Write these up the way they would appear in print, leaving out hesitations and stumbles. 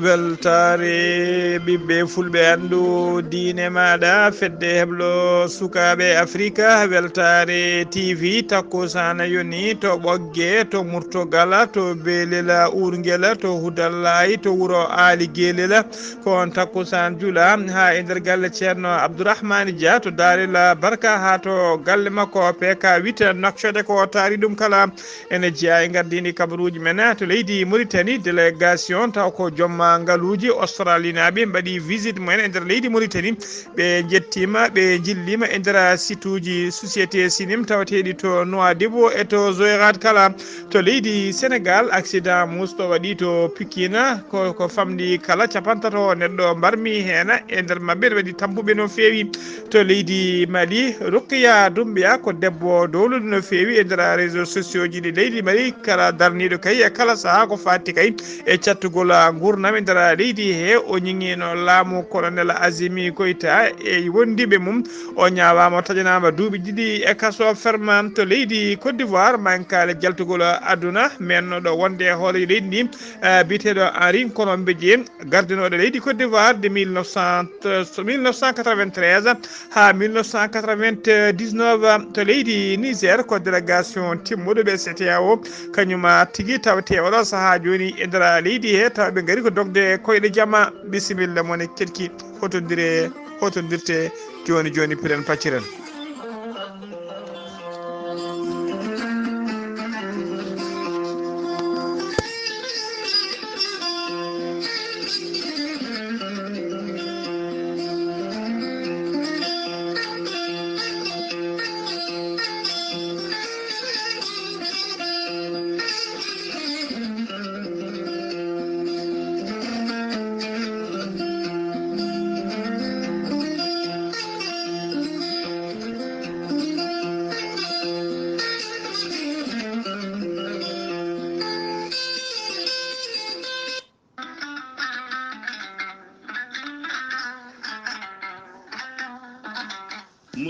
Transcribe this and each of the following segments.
weltare ɓiɓɓe fulɓe andu diine maɗa fedde heblo sukaɓe africa weltare tv takkusana yoni to ɓoggue to murtogala to belela urguela to hudallayi to wuuro ali guelela ko on takkusan juula ha e nder galle ceerno abdourahmane dia to darila barka ha to galle makko pk 8 nakkode ko taari ɗum kala ene jeeya e gardini kabaruji men to leydi mauritanie délégation taw ko jomma ngaluji australie naɓe mbaɗi visite mumen e nder leydi mauritanie ɓe jettima ɓe jillima e nder site uji société sinim tawateɗi to Nouadhibou e to Joyrad kala to leydi sénégal accident musto waɗi to Pikine ko famɗi kala capantato neɗɗo mbarmi hena e nder mabɓe ɗe waɗi tampuɓe no fewi to leydi Mali Rokhaya Doumbia ko debbo dowlude no fewi e nder réseaux sociaux ji ɗi leydi Mali kala darniɗo kay e kala saaha ko fatti kay e cattugol gurnam e nder leydi he o ñiŋino laamu colonel Azimi Koita e wondiɓe mum o ñawama o taƴanama duuɓi ɗiɗi e kaso ferme to leydi Côte d'Ivoire mankale jaltugol aduna mennoɗo wonde e hoore leydi ndi biteɗo Henri Colombe Dieng gardinoɗo leydi Côte d'Ivoire de 1993 ha 1999 to leydi Niger ko délégation timmuɗo ɓe CTAO kañuma tigui tawte oɗo saaha joni e nder leydi he taw ɓe gaari ko dogde koyɗe jamma bisimilla mone ketki hotodirte joni joni piren pacciren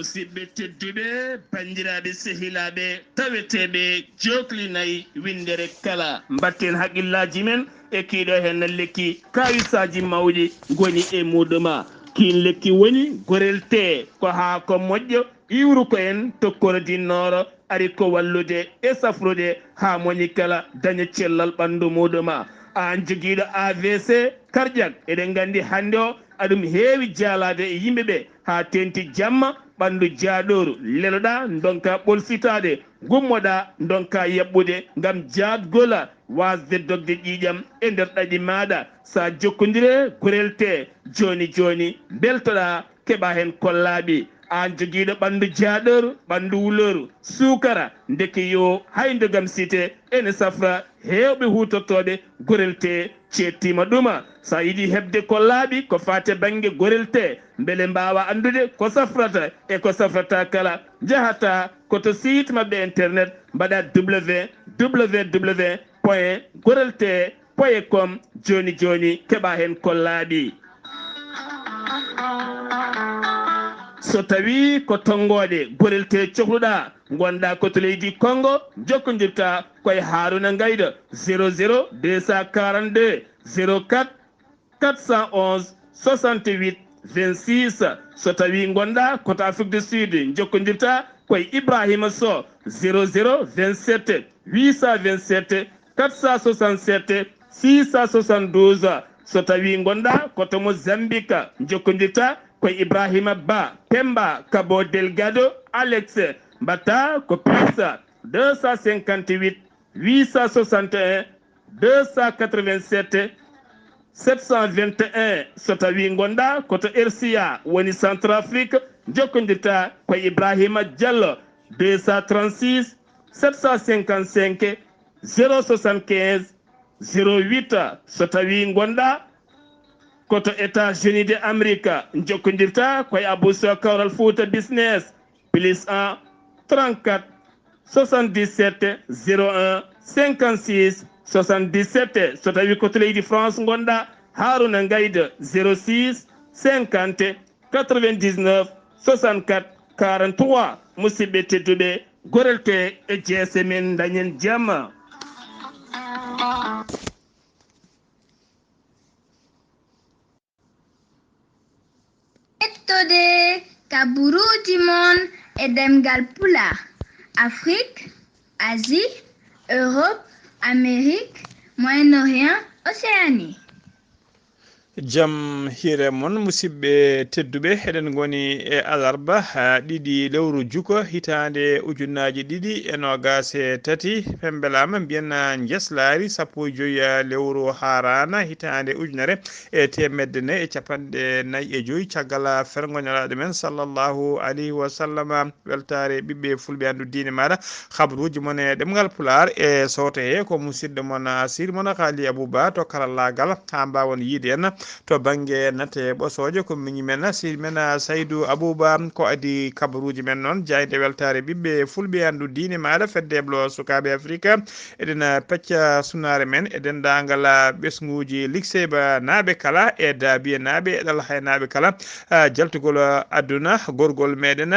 musidɓe tedduɓe bandiraɓe sehilaɓe taweteɓe joklinayi windere kala mbatten haqqillaji men e kiiɗo hen lekki kawisaji mawɗi goni e muɗuma kin lekki woni gorel te ko ha ko moƴƴo iwru ko en tokkorodinnooro ari ko wallude e safrude ha moni kala daña cellal ɓandu muɗuma an joguiɗo AVC cardiaque eɗen gandi hande o aɗum heewi jaalade e yimɓeɓe ha tenti jamma ɓandu jaaɗoru leloɗa donka ɓolsitade gummoɗa donka yaɓɓude gam jaadgola wasde dogde ƴiƴam e nder ɗaɗi maɗa sa jokkodire gorel te joni joni beltoɗa keɓa hen kollaɓi an joguiɗo ɓandu jaaɗoru ɓandu wuloru sukara deke yo haydogam cité ene safra hewɓe hutortoɓe gorel te cettima ɗuma sa yiiɗi hebde kollaɓi ko fate banggue gorel te beele mbawa andude ko safrata e ko safrata kala jahata koto site mabɓe internet mbaɗa www.gorelte.com joni joni keɓa hen kollaɓi so tawi ko tonggode gorel te cohluɗa gonɗa koto leydi Congo jokkodirta koye Haruna Gayda 00 242 04 411 68 26 so tawi gonɗa koto Afrique du Sud jokkodirta koye Ibrahima Sow 00 27 827 467 672 so tawi gonɗa koto Mozambique jokkodirta koye Ibrahima Ba Pemba Cabo Delgado Alex mbatta ko plus 258 861 287 721 so tawi gonɗa koto RCA woni Centrafrique jokkodirta koye Ibrahima Diallo 236 755 075 08 so tawi gonɗa koto États-Unis de Amérique jokkodirta koye Abou Sow Kawral Fouta Business plus 1 34 77 01 56 77 so tawi koto leydi France gonɗa Haruna Gayda 06 50 99 64 43 musidɓe tedduɓe gorel te e jeese men dañen jamma hettode kaburuji mon e ɗemngal pulaar. Afrique, Asie, Europe, Amérique, Moyen-Orient, Océanie. Jam hire mon musidɓe tedduɓe eɗen goni e alarba ha ɗiɗi lewru juko hitande ujunnaji ɗiɗi e nogas e tati pembelama mbiyen njeslaare sappo e joyi lewru harana hitande ujunere e temedde nayyi e capanɗe nayyi e joyi caggal fergoñalaɗo men sallllahu alayhi wa sallam. Weltare ɓiɓɓe fulɓe andu diine maɗa habaruji mon e ɗemgal pulaar e sowto he ko musidɗo mon sir mon Ghalii Abuu Bah to karallagal ha mbawon yiide en to banggue nate ɓosoje ko miñi men sir men Saydou Abou Bah ko adi kabaruji men noon jayde weltare ɓiɓɓe fulɓe andu diine maɗa feddeblo sukaɓe Afrique eɗen pecca sunare men e dendagal ɓesguji likseba naaɓe kala e daabiye naaɓe e ɗal haynaɓe kala jaltugol aduna gorgol meɗen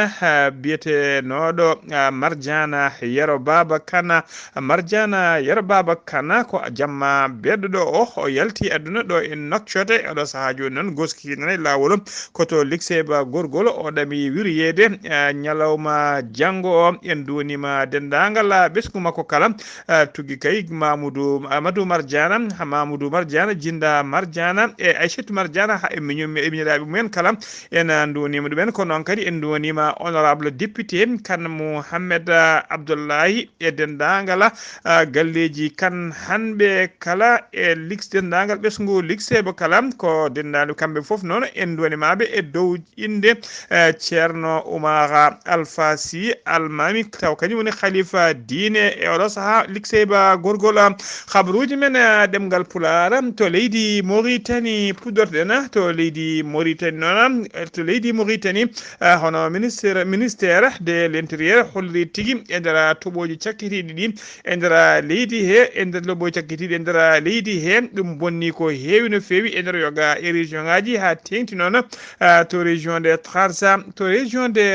biyete noɗo Mardiana Yero Baba Kana. Mardiana Yero Baba Kana ko jamma beddoɗo o yalti aduna ɗo e Nouakchott oɗo saaha joni noon goskinan lawol koto likseba gorgol o ɗami wiroyede ñalawma janggo o en donima dendagal ɓesgu makko kala tugui kay Amadou Mardiana jinda Mardiana e Aissatou Mardiana ha e miñiraɓe mumen kala en donima ɗumen ko noon kadi en donima honorable député Kane Mouhamed Abdoulaye e dendagal galleji kan hanɓe kala e dendagal ɓesgu likseba kala ko dendaɗo kamɓe foof noon en donimaɓe e dow inde ceerno Oumar Alpha Sy Almami taw kañum woni khalifa diine e oɗo saaha likseba gorgol. habaruji men ɗemgal pulaar to leydi Mauritanie puɗɗorɗen to leydi Mauritanie noon to leydi Mauritanie hono ministére de l'intérieur holli tigui e nder toɓoji cakkitiɗi ɗi e nder leydi he e nder loɓoji cakkitiɗi e nder leydi he ɗum bonni ko heewi no feewi e nder yoga e région ngaji ha tengti noon to région de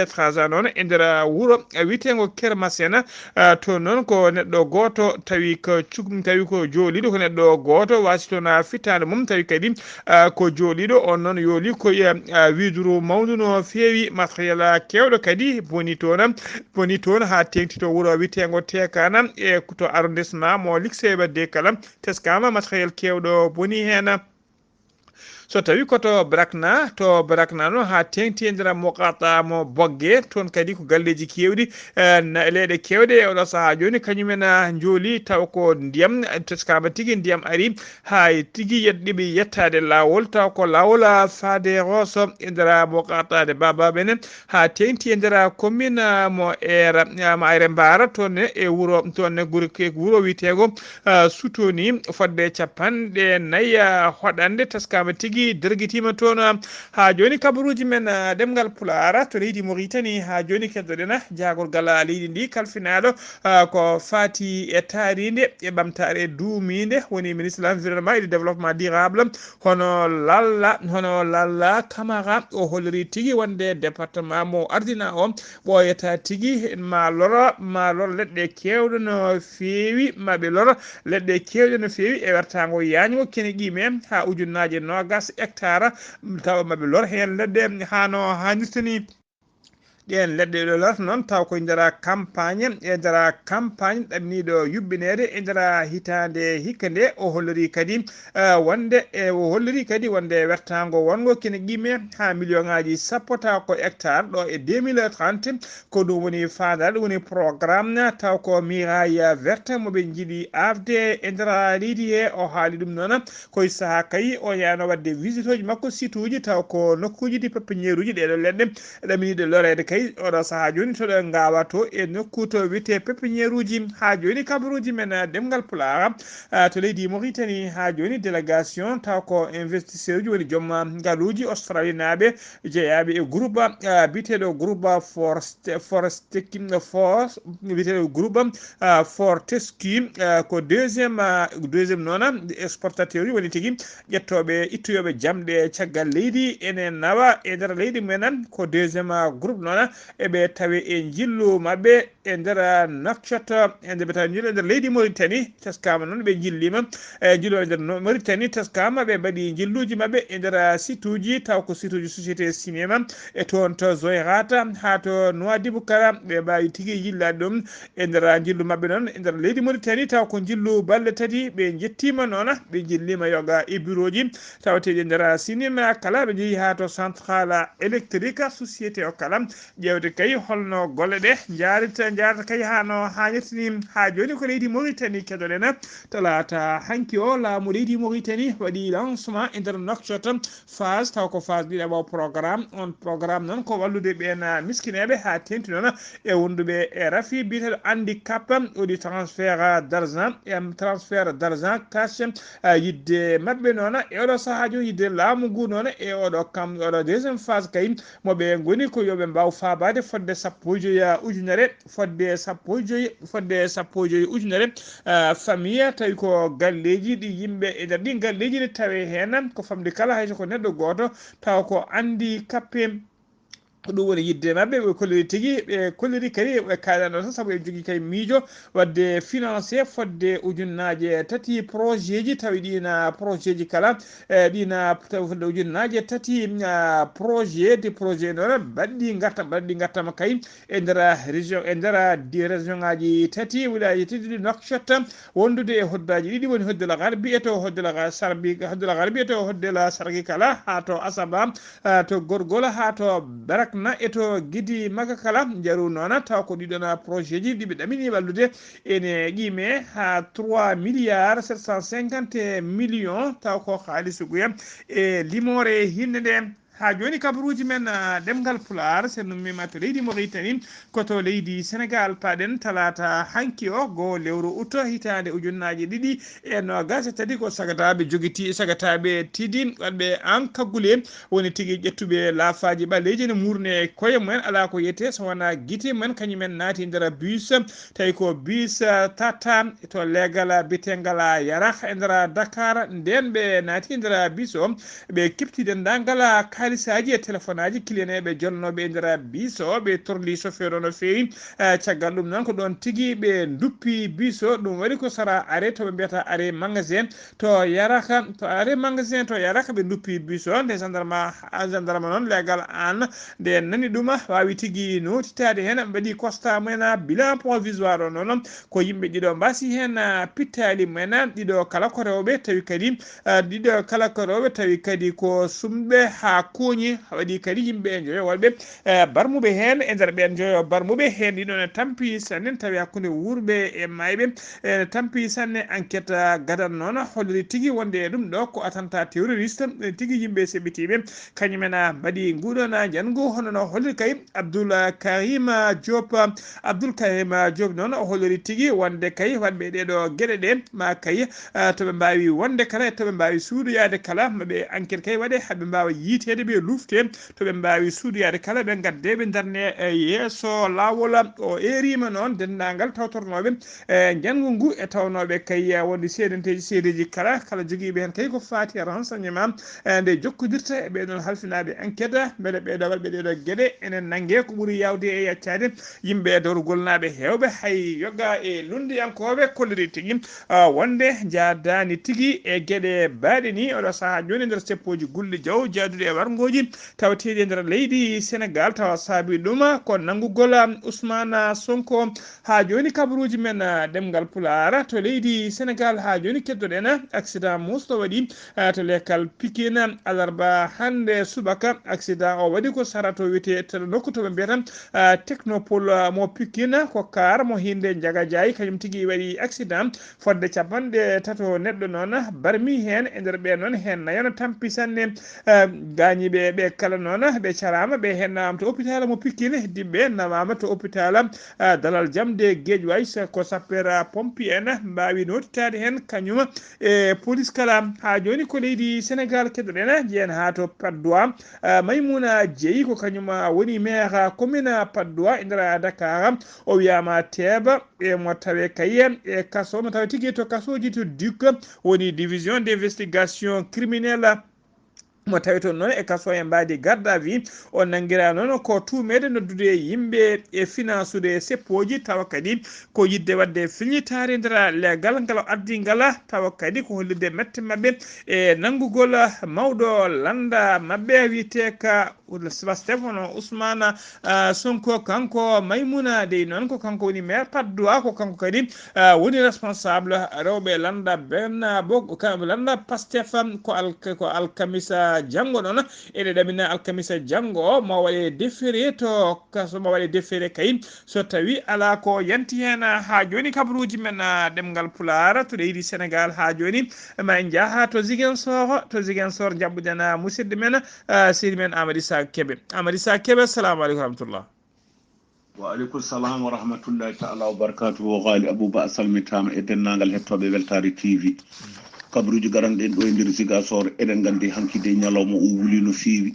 Trarza noon e nder wuuro witego Kermasen to noon ko neɗɗo goto tawi ko jooliɗo ko neɗɗo goto wasi toon fittade mum tawi kadi ko jooliɗo on noon yooli koye widuru mawdu no feewi matériel kewɗo kadi boni toon ha tengti to wuuro witego Tekana e to arrondissement mo likseba de kala teskama matériel kewɗo boni hen. so tawi koto brakna no ha tengti e nder mokata mo bogge toon kadi ko galleji kewɗi leyɗe kewɗe e oɗo saaha joni kañumen jooli taw ko ndiyam teskama tigui ndiyam ari ha tigui yeɗɗiɓe yettade lawol taw ko lawol faade roso e nder mokatade babaɓene ha tengti e nder commune mo Ayre Mbara toon e wuuro toon wuuro witego Sutoni fodde capanɗe nayyi hoɗande teskama tigui derguitima toon ha joni kabaruji men ɗemgal pulaar to leydi Mauritanie ha joni keddoɗen jagorgal leydi ndi kalfinaɗo ko fati e taaride e ɓamtare duumide woni ministre de l'environnement et du développement durable hono Lalla Camara o holliri tigui wonde département mo ardina o ɓoyata tigui ma lor leɗɗe kewɗe no feewi maɓe lor leɗɗe kewɗe no feewi e wertago yañgo kene qime ha ujunnaje nogas hectare tawa maɓe lor hen leɗɗe hano hannirtani ɗen leɗɗe ɗo lata noon taw koye nder campagne ɗamniɗo yubbinede e nder hitande hikka nde o holliri kadi wonde wertago wongo kene qime ha million ngaji sappo taw ko hectare ɗo e 2030 ko ɗum woni fandare ɗum woni programme taw ko miraille verte moɓe jiiɗi avde e nder leydi he o haali ɗum noon koye saaha kayi o yano wadde visite uji makko site uji taw ko nokkuji ɗi pépiniére uji ɗeɗo leɗɗe ɗaminiɗo lorede kay oɗo saaha joni toɗo gawa to e nokku to wiyete pépiniére uji ha joni kabaruji men ɗemgal pulaar to leydi Mauritanie ha joni délégation taw ko investisseur uji woni joom ngaaluji Australie naaɓe jeeyaɓe e groupe biteɗo groupe Fortescue ko deuxiéme noon exportateur uji woni tigui ittoyoɓe jamɗe caggal leydi ene nawa e nder leydi mumen ko deuxiéme groupe noon noona eɓe tawi e jillu mabɓe e nder nokcoto e nde ɓe tawi jillu e nder leydi Mauritanie teskama noon ɓe jillima jillu e nder Mauritanie teskama ɓe mbaɗi jilluji mabɓe e nder site uji taw ko site uji société cinéma e toon to Zoyrata ha to Nouadhibou Kara ɓe mbawi tigui yillade ɗum e nder jillu mabɓe noon e nder leydi Mauritanie taw ko jillu balɗe tati ɓe jettima noon ɓe jillima yoga e bureau ji tawateɗi nder cinéma kala ɓe jeehi ha to centrale électrique société o kala ƴewde kay holno golle ɗe jarata kay hano hannirtini ha joni ko leydi Mauritanie keɗoɗen talata hanki o laamu leydi Mauritanie waɗi lancement e nder nokcoto phase taw ko phase ɗiɗaɓo programme on programme noon ko wallude ɓen miskineɓe ha tengti noon e wonduɓe e rafi biteɗo handicap waɗi transfert d' argent cash yidde mabɓe noon e oɗo sahaji yidde laamu ngu noon e oɗo deuxiéme phase kay moɓe goni ko yoɓe mbaw fabade fodde sappo e joyi ujunere fodde sappo e joyi ujunere famille tawi ko galleji ɗi yimɓe e nder ɗi galleji ɗi tawe hen ko famde kala hayso ko neɗɗo goto taw ko andi kappe ko ɗum woni yidde mabɓe ɓe kolliri tigui ɓe kolliri kadi ɓe kalano tan saabu e jogui kay miijo wadde financé fodde ujunnaje tati projet ji tawi ɗina projet ji kala ɗina tawi fodde ujunnaje tati projet noon baɗɗi gartama kay e nder région e nder région ngaji tati wilaji tati ɗi nokshota wondude e hoddaji ɗiɗi woni hoddela garbi e to hoddela garbi e to hoddela sargi kala ha to asaba to gorgol ha to barak na eto gidi maga kala jaru noon taw ko ɗiɗon projet ji ɗiɓe ɗamini wallude ene qime ha 3 milliards 750 millions taw ko haalisu guya e limore hinde nde ha joni kabaruji men ɗemgal pulaar sen nummima to leydi Mauritanie koto leydi Sénégal paɗen talata hanki o go lewru août hitande ujunnaje ɗiɗi e nogas e tati ko sagataɓe jogiti sagataɓe tiɗi waɗɓe en kaggule woni tigui ƴettuɓe laafaji ɓalleji ne murne koye mumen ala ko yiyete so wona guite mumen kañumen naati nder bus tawi ko bus tata to legal bitegal yarak e nder Dakar nden ɓe naati nder bus o ɓe kepti dendagal halisaji e téléphone aji clieneɓe jonnoɓe e nder biso ɓe torli chauffeur o no fewi caggal ɗum noon ko ɗon tigui ɓe duppi biso ɗum waɗi ko sara arrêt to ɓe mbiyata arrêt magasin to yaraka ɓe duppi biso nde gendarme noon légal an nde nani ɗum wawi tigui notitade hen mbaɗi constat mumen bilan provisoire o noon ko yimɓe ɗiɗo mbasi hen pittali mumen ɗiɗo kala ko rewɓe tawi kadi ko sumɓe ha kuuñi waɗi kadi yimɓe joyowolɓe barmuɓe hen e nder ɓen joyo barmuɓe hen ɗiɗo ne tampi sanne tawi hakkude wurɓe e mayɓe ene tampi sanne enquête gadan noon holliri tigui wonde ɗum ɗo ko attentat terroriste tigui yimɓe seɓɓitiɓe kañumen mbaɗi nguɗon jangu hono no holliri kay Abdoul Karim Diop noon o holliri tigui wonde kay waɗɓe ɗeɗo gueɗe ɗe ma kay toɓe mbawi wonde kala e toɓe mbawi suudoyade kala maɓe enquête kay waɗe haɓe mbawa yiitede ɓe lufte toɓe mbawi suudoyade kala ɓe gadde ɓe darne yeeso lawol o erima noon dendagal tawtornoɓe janggu ngu e tawnoɓe kay wonde seedeji kala joguiɓe hen kay ko fati renseignement nde jokkodirta e ɓeɗon halfinaɓe enquête beele ɓeɗo walɓe ɗeɗo gueɗe enen nanggue ko ɓuuri yawde e yeccade yimɓe dowrugolnaɓe hewɓe hay yogga e lundiyankoɓe kolliri tigui wonde jadani tigui e gueɗe baɗe ni oɗo saaha joni nder seppoji gulɗi jaw jaaduɗe e wargoji tawateɗi e nder leydi Sénégal tawa saabi ɗum ko nanggugol Ousmane Sonko ha joni kabaruji men ɗemgal pulaar to leydi Sénégal ha joni keddoɗen accident musɗo waɗi to lekkal Pikine alarba hande subaka accident o waɗi ko sarato wiyete nokku toɓe mbiyata technopole mo Pikine ko kar mo hinde Ndiaga Diaye kañum tigui waɗi accident fodde capanɗe tato neɗɗo noon barmi hen e nder ɓe noon hen nayono tampi sanne gañiɓe ɓe kala noon ɓe carama ɓe hennama to hôpital mo Pikine heddiɓe nawama to hôpital Dalal Jamde Guédiawaye ko sapeur pompier en mbawi notitade hen kañum e police kala ha joni ko leydi Sénégal keddoɗen jeeyen ha to Patte d'Oie Maymouna Dieye ko kañum woni maire commune Patte d'Oie e nder Dakar o wiyama teeba e mo tawe kaye e kaso mo tawe tigui to kasoji to DUC woni division d' investigation criminelle mo tawi toon noon e kaso e mbadi garde à vue o nanguira noon ko tumede noddude yimɓe e financude seppoji tawa kadi ko yidde wadde filñitare nder legal ngal addi ngala tawa kadi ko hollide mette mabɓe e nangugol mawɗo landa mabɓe wiyete ka Stéphane Ousmane Sonko kanko Maymouna dey noon ko kanko woni maire Patte-d'Oie ko kanko kadi woni responsable rewɓe landa benna bo landa Pastef ko alkamisa janggo noon ene ɗamina alkamisa janggo mo waɗe déféré to kaso mo waɗe déféré kay so tawi ala ko yanti hen ha joni kabaruji men ɗemngal pulaar to leydi Sénégal ha joni ma en jaaha to Ziguinchor jabbuɗen musidɗo men sehdi men Amady Sa Kébé assalamu aleykum rahmatullah. wa aleykum salam wa rahmatullahi taala wa barakatuhu Ghalii Abuu Bah salmitama e dennagal hettoɓe Weltare TV kabaruji garanɗen ɗo e nder Ziguinchor eɗen gandi hankide ñalawma o wuli no feewi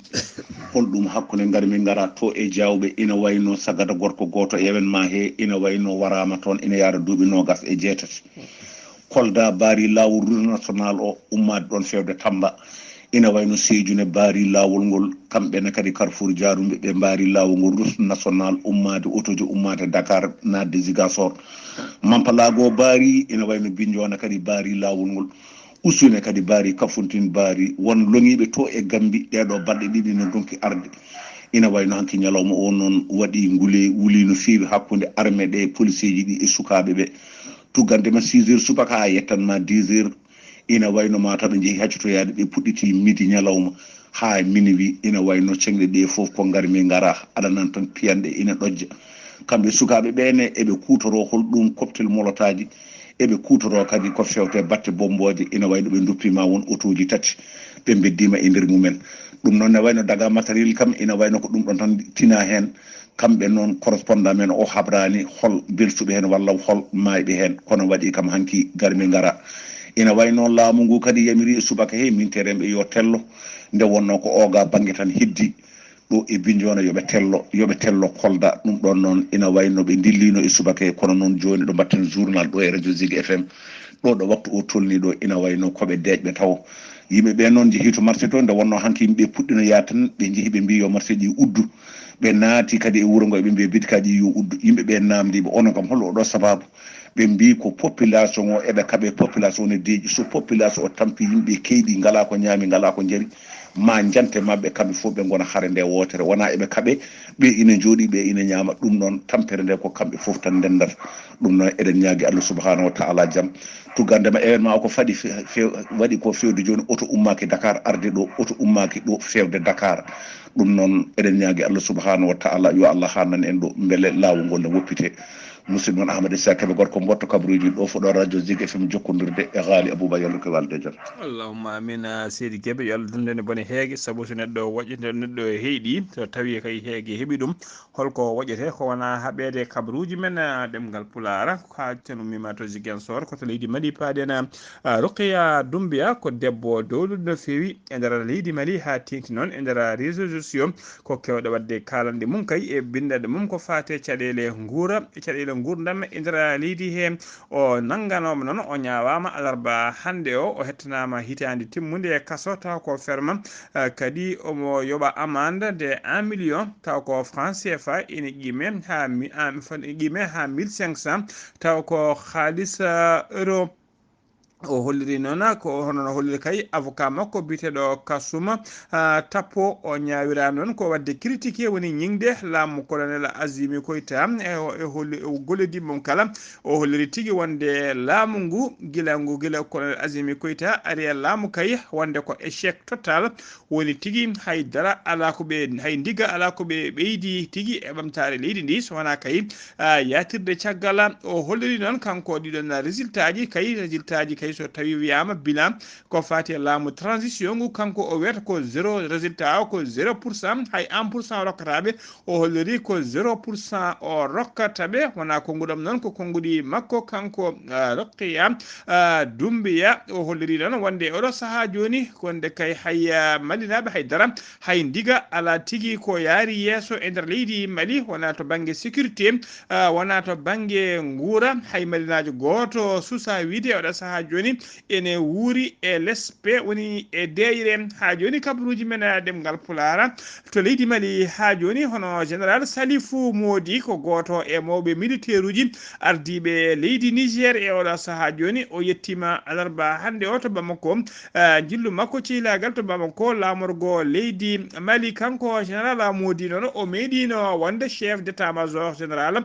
holɗum hakkude ngari min gara to e jawɓe ina wayno sagata gorko goto événement he ina wayno warama toon ina yaara duuɓi 26 Kolda baari lawol route national o ummade ɗon fewde Tamba ina wayno Sédhiou ne baari lawol ngol kamɓene kadi Carrefour Diarumɓe ɓe mbaari lawol ngol route national ummade autoji ummade Dakar nadde Ziguinchor Mampalago baari ina wayno Bignona kadi baari lawol ngol Usune kadi baari Kafountine baari won longiɓe to e Gambi ɗeɗo balɗe ɗiɗi no donki arde ina wayno hanki ñalawma o noon waɗi ngule wuli no feewi hakkude armée ɗe policier ji ɗi e sukaɓe ɓe tuggandema 6 heures subaka ha yettanma 10 heures ina wayno mataw ɓe jeehi haccotoyade ɓe puɗɗiti midi ñalawma ha minuit ina wayno cengɗe ɗe foof ko garmi ngara aɗanan tan piyanɗe ina ɗojja kamɓe sukaɓe ɓene eɓe kutoro holɗum cocktail molotaji eɓe kutoro kadi ko fewte batte bomboje ina wayno ɓe duppima won autoji tati ɓe beddima e nder mumen ɗum noon ne wayno daga matériel kam ina wayno ko ɗum ɗon tan tina hen kamɓe noon correspondant men o habrani hol belsuɓe hen walla hol mayɓe hen kono waɗi kam hanki garmi ngara ina wayno laamu ngu kadi yamiri e subaka he mintereɓe yo tello nde wonno ko oga banggue tan heddi ɗo e Bignona yoɓe tello Kolda ɗum ɗon noon ina wayno ɓe dillino e subaka he kono noon joni ɗo mbatten journal ɗo e radio Zig FM ɗo waktu o tolni ɗo ina wayno koɓe deƴɓe taw yimɓeɓe noon jeehi to marché to nde wonno hanki yimɓe puɗɗino yaatan ɓe jeehi ɓe mbi yo marché ɗi uddu ɓe naati kadi e wuuro ngo ɓe mbi bitikaji yo uddu yimɓeɓe namdiɓe onon kam hol oɗo sababu ɓe mbi ko population o eɓe kaɓe population ne deeƴi so population o tampi yimɓe keyɗi ngala ko ñaami ngala ko jaari ma jante mabɓe kamɓe fof ɓe gona haare nde wotere wona eɓe kaɓe ɓe ina jooɗi ɓe ina ñaama ɗum noon tampere nde ko kamɓe fof tan ndendata ɗum noon eɗen ñaagui Allah subhanahu wa taala jaam tuggandema événement o ko faɗi waɗi ko fewde joni auto ummaki Dakar arde ɗo auto ummaki ɗo fewde Dakar ɗum noon eɗen ñaagui Allah subhanahu wa taala yo Allah hannan en ɗo beele lawol ngol ne woppite musidɗo mon Ahmadou Sa Kébé gorko mbotta kabaruji ɗo foɗo radio Zig FM jokkodirde e Ghalii Abuu Bah yallo ko walde jaam allahumma amina seydi Kébé yo Allah dundene bone heegue saabu so neɗɗo woƴƴete neɗɗo heeɗi so tawi kay heegue heeɓi ɗum holko woƴƴete ko wona haɓede kabaruji men ɗemgal pulaar ha tenumima to Ziguinchor koto leydi Mali paaɗen Rokhaya Doumbia ko debbo dowlude no feewi e nder leydi Mali ha tengti noon e nder réseaux sociaux ko kewɗe wadde kalande mum kay e bindade mum ko fate caɗele guura e caɗele gurdam e nder leydi he o nanganoma noon o ñawama alarba hande o hettanama hitande timmude e kaso taw ko ferma kadi omo yoɓa amende de 1 million taw ko franc CFA ene qime ha 1500 taw ko halis euro o holliri noon ko hono holliri kay avocat makko biteɗo Kasuma tappo o ñawira noon ko wadde critiqué woni ñingde laamu colonel Azimi Koita e holli golledi mum kala o holliri tigui wonde laamu ngu gila colonel Azimi Koita ari e laamu kay wonde ko échec total woni tigui haydara ala ko ɓe hay ndiga ala ko ɓe ɓeydi tigui e ɓamtare leydi ndi so wona kay yatirde caggal o holliri noon kanko ɗiɗon résultat ji kay so tawi wiyama bilan ko fati e laamu transition ngu kanko o wiyata ko 0 résultat o ko 0% hay 1% rokkataɓe o holliri ko 0% o rokkataɓe wona konguɗam noon ko konguɗi makko kanko Rokhaya Doumbia o holliri noon wonde oɗo saaha joni wonde kay hay malinaɓe haydara hay ndiga ala tigui ko yaari yesso e nder leydi Mali wona to banggue sécurité wona to banggue guura hay malinajo goto suusa wiide oɗo saaha joni joni ene wuuri e lespe woni e deyre ha joni kabaruji men ɗemngal pulara to leydi Mali ha joni hono général Salifou Modi ko goto e mawɓe militaire uji ardiɓe leydi Niger e oɗo saaha joni o yettima alarba hande o to Bamako jillu makko cilagal to Bamako lamorgo leydi Mali kanko général Modi noon o meeɗino wonde chef d' état major général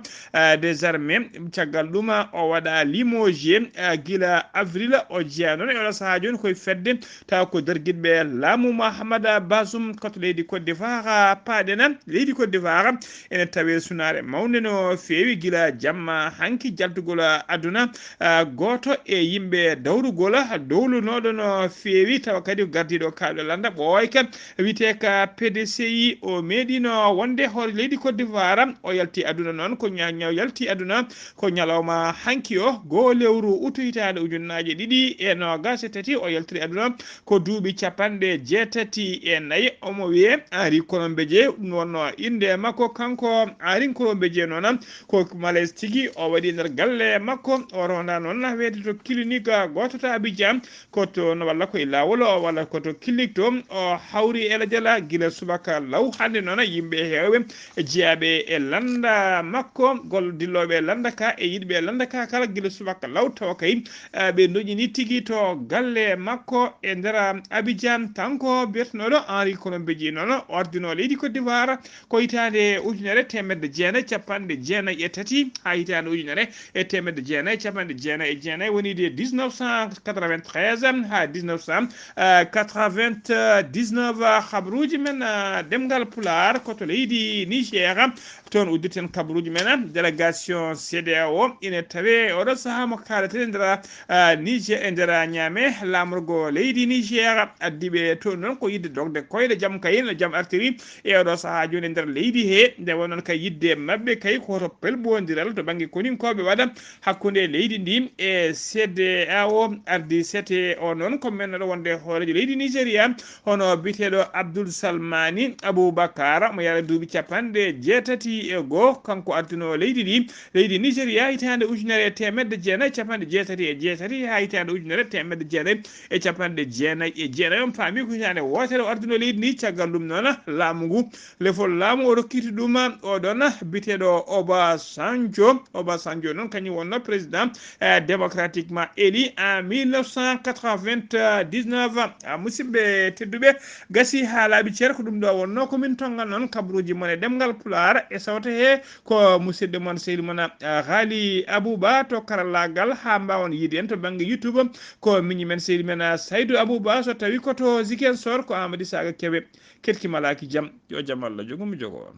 des armées caggal ɗum o waɗa limogé guila avril o jeeya noon e oɗo saaha joni koye fedde taw ko darguiɗɓe laamu Mahamada Bazoum koto leydi Côte d'Ivoire paaɗena leydi Côte d'Ivoire ene tawe sunare mawde no feewi guila jamma hanki jaltugol aduna goto e yimɓe dawrugol dowlunoɗo no feewi tawa kadi gardiɗo kalɗo landa ɓooyka wiyete ka PDCI o meeɗino wonde hoore leydi Côte d'Ivoire o yalti aduna noon ko yalti aduna ko ñalawma hanki o goo lewru utu hitande ujunnaje ɗiɗi e nogas e tati o yaltiri aduna ko duuɓi capanɗe jeetati e nayyi omo wiye Henri Colombeje ɗum wonno inde makko kanko Henri Colombeje noon ko malaise tigui o waɗi nder galle makko o ronda noon weede to clinique goto to Abidjan koto no walla koye lawol o walla koto clinique to o hawri ela jala guila subaka law hande noon yimɓe hewɓe jeeyaɓe e landa makko gol dilloɓe landa ka e yiɗɓe landa ka kala guila subaka law tawa kay ɓe doƴini tigui to galle makko e nder Abidjan kanko biyetenoɗo Henri Colombeji noon ordino leydi Côte d'Ivoire ko hitande ujunere temedde jeenayyi capanɗe jeenayyi e tati ha hitande ujunere e temedde jeenayyi capanɗe jeenayyi e jeenayyi woni de 1993 ha 1999 habaruji men ɗemngal pular koto leydi Niger toon udditen kabaruji men délégation CEDEAO ine tawe oɗo saaha mo kaleten nder Niger e nder Niamey lamorgo leydi Niger addiɓe toon noon ko yidde dogde koyɗe jaam kayin jaam artiri e oɗo saaha joni nder leydi he nde wonnon kay yidde mabɓe kay koto pelbodiral to banggue koninkoɓe waɗa hakkude leydi ndi e CEDEAO ardi sete o noon ko mennoɗo wonde hoorejo leydi Nigéria hono biteɗo Abdoul Salmani Aboubacar mo yara duuɓi capanɗe jeetati e goho kanko ardino leydi ndi leydi Nigéria hitande ujunere temedde jeenayyi capanɗe jeetati e jeetati ha hitande ujunere temedde jeenayyi e capanɗe jeenayyi e jeenayyi on paami ko hitande wotere o ardino leydi ndi caggal ɗum noon laamu ngu lefol laamu o rokkiti ɗum oɗon biteɗo Obasanjo noon kañum wonno président démocratiquement élu en 1999 musidɓe tedduɓe gasi ha laaɓi ceer ko ɗum ɗo wonno komin tongal noon kabaruji mon e ɗemngal pular e sawta he ko musidɗo moon sehil moon Ghalii Abuu Bah to karallagal ha mbawon yiide en to banggue YouTube ko miñi men sehil men Saydou Abou Bah so tawi koto Ziguinchor ko Amadou Saga Kébé ketki malaki jaam yo jaam Allah jogomi jogo on